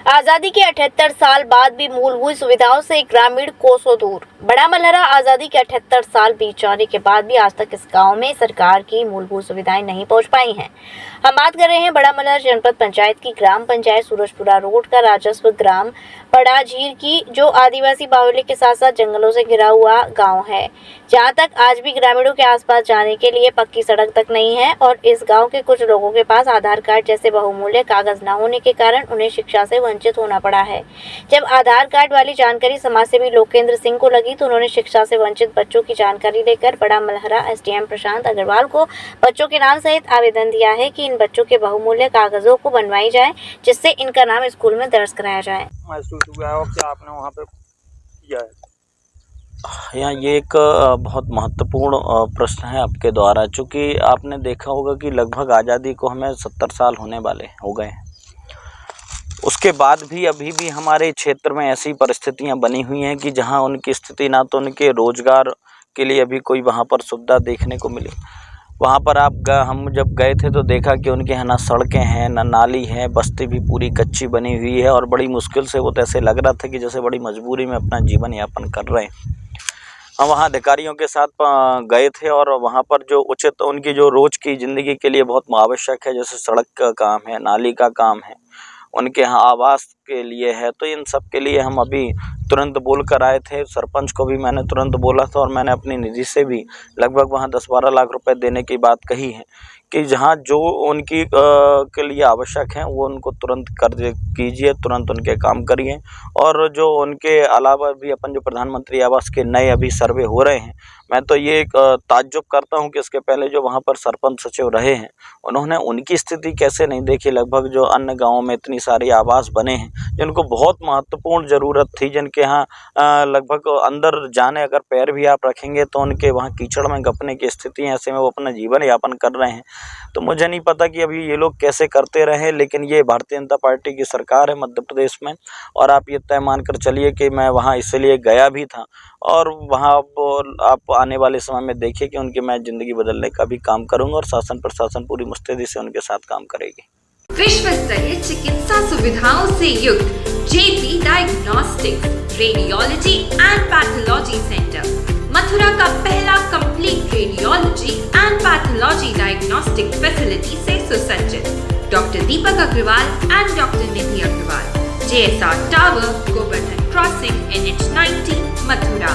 आजादी के 78 साल बाद भी मूलभूत सुविधाओं से ग्रामीण कोसों दूर। बड़ा मलहरा आजादी के 78 साल बीत जाने के बाद भी आज तक इस गांव में सरकार की मूलभूत सुविधाएं नहीं पहुंच पाई हैं। हम बात कर रहे हैं बड़ा मलहरा जनपद पंचायत की ग्राम पंचायत सूरजपुरा रोड का राजस्व ग्राम पड़ा झीर की, जो आदिवासी बाहुल्य के साथ साथ जंगलों से घिरा हुआ गाँव है, जहाँ तक आज भी ग्रामीणों के आसपास जाने के लिए पक्की सड़क तक नहीं है। और इस गाँव के कुछ लोगों के पास आधार कार्ड जैसे बहुमूल्य कागज न होने के कारण उन्हें शिक्षा से वंचित होना पड़ा है। जब आधार कार्ड वाली जानकारी समाजसेवी लोकेंद्र सिंह को लगी तो उन्होंने शिक्षा से वंचित बच्चों की जानकारी लेकर बड़ा मलहरा एसडीएम प्रशांत अग्रवाल को बच्चों के नाम सहित आवेदन दिया है कि इन बच्चों के बहुमूल्य कागजों को बनवाई जाए, जिससे इनका नाम स्कूल में दर्ज कराया जाए। क्या आपने वहाँ पे किया है? यहाँ ये एक बहुत महत्वपूर्ण प्रश्न है आपके द्वारा, चूँकि आपने देखा होगा कि लगभग आज़ादी को हमें 70 साल होने वाले हो गए हैं। उसके बाद भी अभी भी हमारे क्षेत्र में ऐसी परिस्थितियां बनी हुई हैं कि जहां उनकी स्थिति ना तो उनके रोजगार के लिए अभी कोई वहां पर सुविधा देखने को मिली। वहां पर हम जब गए थे तो देखा कि उनके यहाँ ना सड़कें हैं, ना नाली है, बस्ती भी पूरी कच्ची बनी हुई है और बड़ी मुश्किल से वो तो ऐसे लग रहा था कि जैसे बड़ी मजबूरी में अपना जीवन यापन कर रहे हैं। हम वहाँ अधिकारियों के साथ गए थे और वहाँ पर जो उचित उनकी जो रोज़ की ज़िंदगी के लिए बहुत आवश्यक है, जैसे सड़क का काम है, नाली का काम है, उनके यहाँ आवास के लिए है, तो इन सब के लिए हम अभी तुरंत बोल कर आए थे। सरपंच को भी मैंने तुरंत बोला था और मैंने अपनी निधि से भी लगभग वहाँ 10-12 लाख रुपए देने की बात कही है कि जहाँ जो उनकी के लिए आवश्यक है वो उनको तुरंत कर कीजिए, तुरंत उनके काम करिए। और जो उनके अलावा भी अपन जो प्रधानमंत्री आवास के नए अभी सर्वे हो रहे हैं, मैं तो ये ताज्जुब करता हूँ कि इसके पहले जो वहाँ पर सरपंच सचिव रहे हैं उन्होंने उनकी स्थिति कैसे नहीं देखी। लगभग जो अन्य गाँवों में इतनी सारी आवास बने हैं जिनको बहुत महत्वपूर्ण ज़रूरत थी, जिनके यहाँ लगभग अंदर जाने अगर पैर भी आप रखेंगे तो उनके वहाँ कीचड़ में गपने की स्थिति है, ऐसे में वो अपना जीवन यापन कर रहे हैं। तो मुझे नहीं पता कि अभी ये लोग कैसे करते रहे, लेकिन ये भारतीय जनता पार्टी की सरकार है मध्य प्रदेश में। और आप ये तय मानकर चलिए कि मैं वहाँ इसलिए गया भी था और वहाँ आप आने वाले समय में देखिए कि उनकी मैं ज़िंदगी बदलने का भी काम करूँगा और शासन प्रशासन पूरी मुस्तैदी से उनके साथ काम करेगी। विश्व स्तरीय चिकित्सा सुविधाओं से युक्त JP diagnostics, radiology and pathology centre, Mathura का पहला complete radiology and pathology diagnostic facility से सुसज्जित। Doctor Deepak Agarwal and doctor Nidhi Agarwal, JSR tower, Govardhan crossing, NH 90, Mathura.